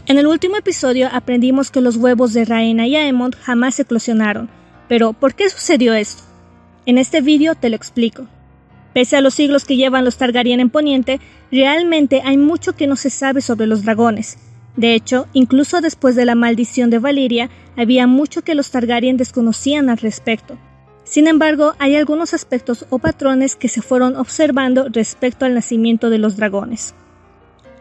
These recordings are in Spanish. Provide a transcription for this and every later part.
En el último episodio aprendimos que los huevos de Rhaena y Aemond jamás eclosionaron. Pero, ¿por qué sucedió esto? En este vídeo te lo explico. Pese a los siglos que llevan los Targaryen en Poniente, realmente hay mucho que no se sabe sobre los dragones. De hecho, incluso después de la maldición de Valyria, había mucho que los Targaryen desconocían al respecto. Sin embargo, hay algunos aspectos o patrones que se fueron observando respecto al nacimiento de los dragones.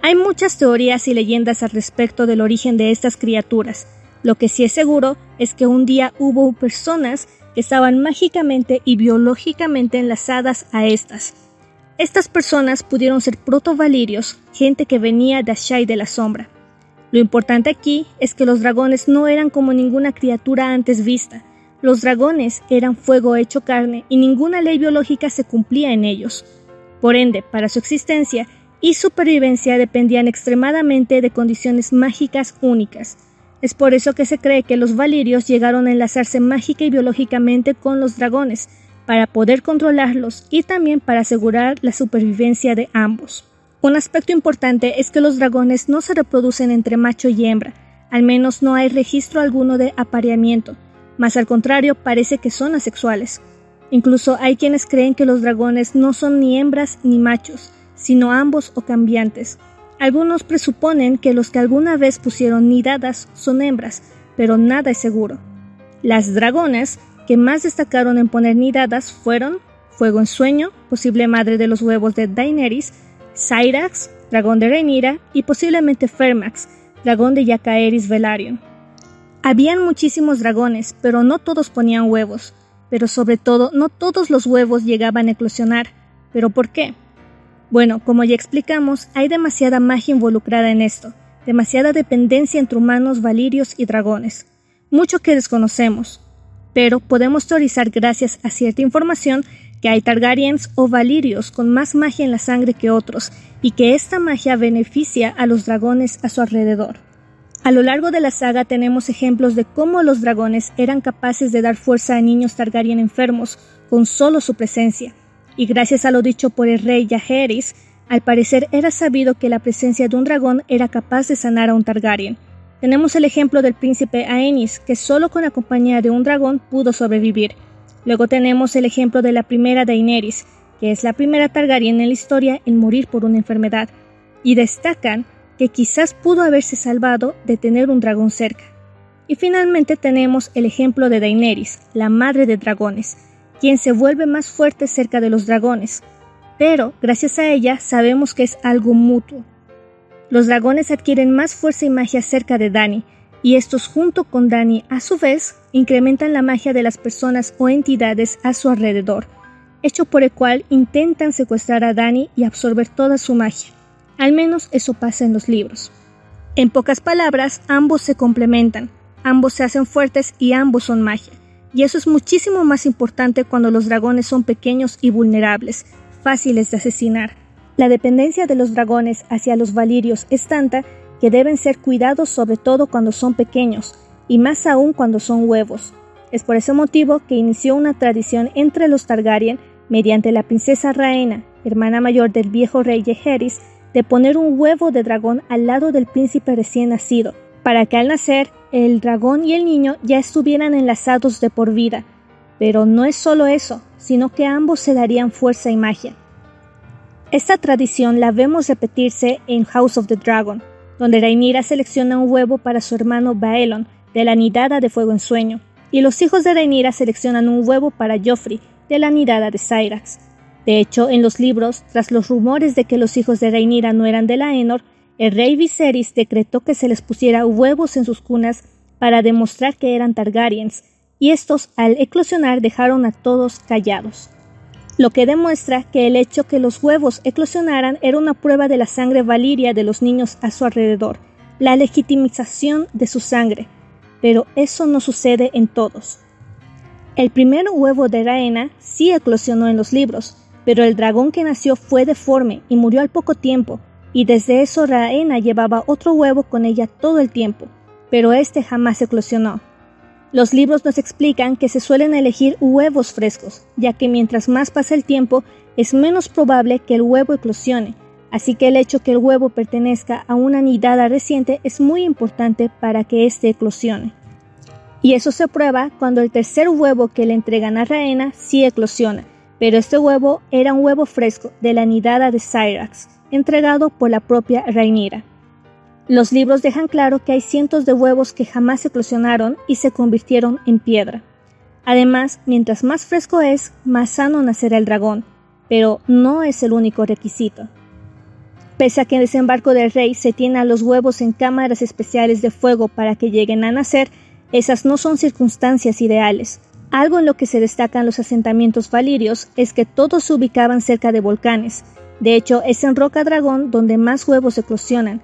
Hay muchas teorías y leyendas al respecto del origen de estas criaturas. Lo que sí es seguro es que un día hubo personas que estaban mágicamente y biológicamente enlazadas a estas. Estas personas pudieron ser proto-valirios, gente que venía de Asshai de la Sombra. Lo importante aquí es que los dragones no eran como ninguna criatura antes vista. Los dragones eran fuego hecho carne y ninguna ley biológica se cumplía en ellos. Por ende, para su existencia y supervivencia dependían extremadamente de condiciones mágicas únicas. Es por eso que se cree que los valirios llegaron a enlazarse mágica y biológicamente con los dragones, para poder controlarlos y también para asegurar la supervivencia de ambos. Un aspecto importante es que los dragones no se reproducen entre macho y hembra, al menos no hay registro alguno de apareamiento, más al contrario parece que son asexuales. Incluso hay quienes creen que los dragones no son ni hembras ni machos, sino ambos o cambiantes. Algunos presuponen que los que alguna vez pusieron nidadas son hembras, pero nada es seguro. Las dragonas que más destacaron en poner nidadas fueron Fuego en Sueño, posible madre de los huevos de Daenerys, Syrax, dragón de Rhaenyra, y posiblemente Fermax, dragón de Jacaerys Velaryon. Habían muchísimos dragones, pero no todos ponían huevos. Pero sobre todo, no todos los huevos llegaban a eclosionar. ¿Pero por qué? Bueno, como ya explicamos, hay demasiada magia involucrada en esto, demasiada dependencia entre humanos, valirios y dragones. Mucho que desconocemos, pero podemos teorizar gracias a cierta información que hay Targaryens o valirios con más magia en la sangre que otros, y que esta magia beneficia a los dragones a su alrededor. A lo largo de la saga tenemos ejemplos de cómo los dragones eran capaces de dar fuerza a niños Targaryen enfermos con solo su presencia. Y gracias a lo dicho por el rey Jaehaerys, al parecer era sabido que la presencia de un dragón era capaz de sanar a un Targaryen. Tenemos el ejemplo del príncipe Aenys, que solo con la compañía de un dragón pudo sobrevivir. Luego tenemos el ejemplo de la primera Daenerys, que es la primera Targaryen en la historia en morir por una enfermedad. Y destacan que quizás pudo haberse salvado de tener un dragón cerca. Y finalmente tenemos el ejemplo de Daenerys, la madre de dragones, quien se vuelve más fuerte cerca de los dragones, pero gracias a ella sabemos que es algo mutuo. Los dragones adquieren más fuerza y magia cerca de Dany, y estos junto con Dany a su vez incrementan la magia de las personas o entidades a su alrededor, hecho por el cual intentan secuestrar a Dany y absorber toda su magia. Al menos eso pasa en los libros. En pocas palabras, ambos se complementan, ambos se hacen fuertes y ambos son magia. Y eso es muchísimo más importante cuando los dragones son pequeños y vulnerables, fáciles de asesinar. La dependencia de los dragones hacia los valirios es tanta que deben ser cuidados sobre todo cuando son pequeños, y más aún cuando son huevos. Es por ese motivo que inició una tradición entre los Targaryen, mediante la princesa Rhaena, hermana mayor del viejo rey Jaehaerys, de poner un huevo de dragón al lado del príncipe recién nacido, para que al nacer el dragón y el niño ya estuvieran enlazados de por vida. Pero no es solo eso, sino que ambos se darían fuerza y magia. Esta tradición la vemos repetirse en House of the Dragon, donde Rhaenyra selecciona un huevo para su hermano Baelon, de la nidada de Fuego en Sueño, y los hijos de Rhaenyra seleccionan un huevo para Joffrey, de la nidada de Syrax. De hecho, en los libros, tras los rumores de que los hijos de Rhaenyra no eran de Laenor, el rey Viserys decretó que se les pusiera huevos en sus cunas para demostrar que eran Targaryens, y estos al eclosionar dejaron a todos callados. Lo que demuestra que el hecho que los huevos eclosionaran era una prueba de la sangre valiria de los niños a su alrededor, la legitimización de su sangre, pero eso no sucede en todos. El primer huevo de Rhaena sí eclosionó en los libros, pero el dragón que nació fue deforme y murió al poco tiempo, y desde eso Rhaena llevaba otro huevo con ella todo el tiempo, pero este jamás eclosionó. Los libros nos explican que se suelen elegir huevos frescos, ya que mientras más pasa el tiempo, es menos probable que el huevo eclosione, así que el hecho que el huevo pertenezca a una nidada reciente es muy importante para que éste eclosione. Y eso se prueba cuando el tercer huevo que le entregan a Rhaena sí eclosiona, pero este huevo era un huevo fresco de la nidada de Syrax, entregado por la propia Rhaenyra. Los libros dejan claro que hay cientos de huevos que jamás eclosionaron y se convirtieron en piedra. Además, mientras más fresco es, más sano nacerá el dragón, pero no es el único requisito. Pese a que en Desembarco del Rey se tiene a los huevos en cámaras especiales de fuego para que lleguen a nacer, esas no son circunstancias ideales. Algo en lo que se destacan los asentamientos valirios es que todos se ubicaban cerca de volcanes. De hecho, es en Roca Dragón donde más huevos eclosionan.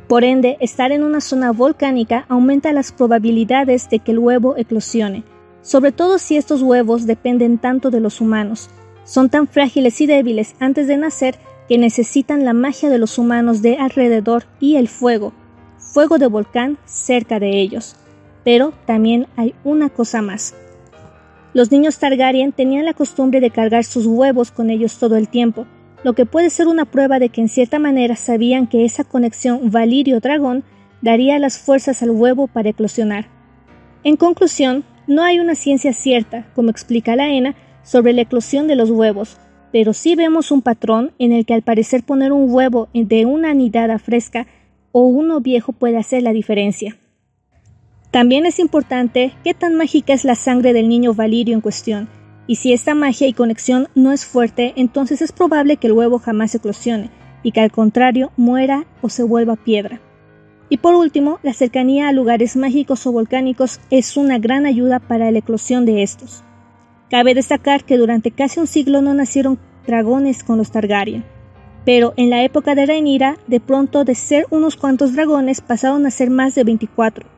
Por ende, estar en una zona volcánica aumenta las probabilidades de que el huevo eclosione, sobre todo si estos huevos dependen tanto de los humanos. Son tan frágiles y débiles antes de nacer que necesitan la magia de los humanos de alrededor y el fuego de volcán cerca de ellos. Pero también hay una cosa más. Los niños Targaryen tenían la costumbre de cargar sus huevos con ellos todo el tiempo, lo que puede ser una prueba de que en cierta manera sabían que esa conexión Valirio-Dragón daría las fuerzas al huevo para eclosionar. En conclusión, no hay una ciencia cierta, como explica Laena, sobre la eclosión de los huevos, pero sí vemos un patrón en el que al parecer poner un huevo de una nidada fresca o uno viejo puede hacer la diferencia. También es importante qué tan mágica es la sangre del niño Valirio en cuestión, y si esta magia y conexión no es fuerte, entonces es probable que el huevo jamás eclosione, y que al contrario muera o se vuelva piedra. Y por último, la cercanía a lugares mágicos o volcánicos es una gran ayuda para la eclosión de estos. Cabe destacar que durante casi un siglo no nacieron dragones con los Targaryen, pero en la época de Rhaenyra, de pronto de ser unos cuantos dragones pasaron a ser más de 24.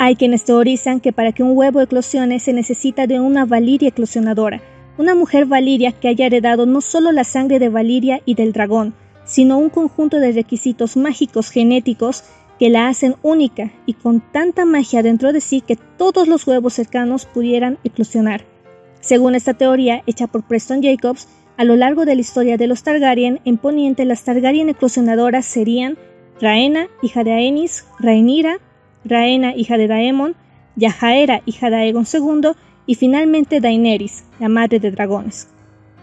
Hay quienes teorizan que para que un huevo eclosione se necesita de una Valiria eclosionadora, una mujer Valiria que haya heredado no solo la sangre de Valiria y del dragón, sino un conjunto de requisitos mágicos genéticos que la hacen única y con tanta magia dentro de sí que todos los huevos cercanos pudieran eclosionar. Según esta teoría, hecha por Preston Jacobs, a lo largo de la historia de los Targaryen, en Poniente las Targaryen eclosionadoras serían Rhaena, hija de Aenys, Rhaenyra, Rhaena, hija de Daemon, Yajaera, hija de Aegon II, y finalmente Daenerys, la madre de dragones.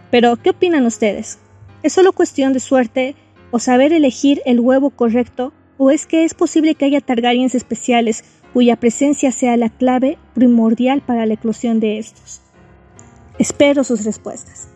Pero, ¿qué opinan ustedes? ¿Es solo cuestión de suerte o saber elegir el huevo correcto, o es que es posible que haya Targaryens especiales cuya presencia sea la clave primordial para la eclosión de estos? Espero sus respuestas.